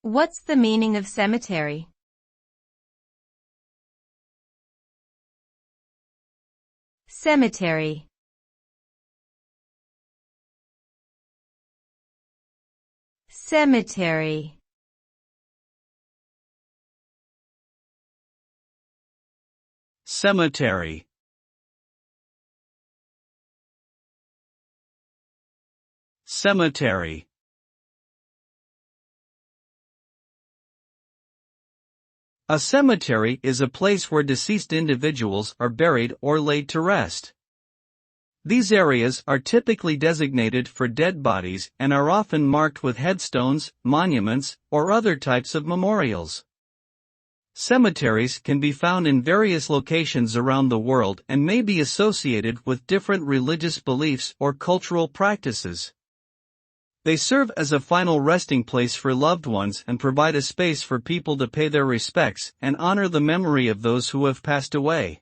What's the meaning of cemetery? Cemetery. Cemetery. Cemetery. Cemetery. A cemetery is a place where deceased individuals are buried or laid to rest. These areas are typically designated for dead bodies and are often marked with headstones, monuments, or other types of memorials. Cemeteries can be found in various locations around the world and may be associated with different religious beliefs or cultural practices. They serve as a final resting place for loved ones and provide a space for people to pay their respects and honor the memory of those who have passed away.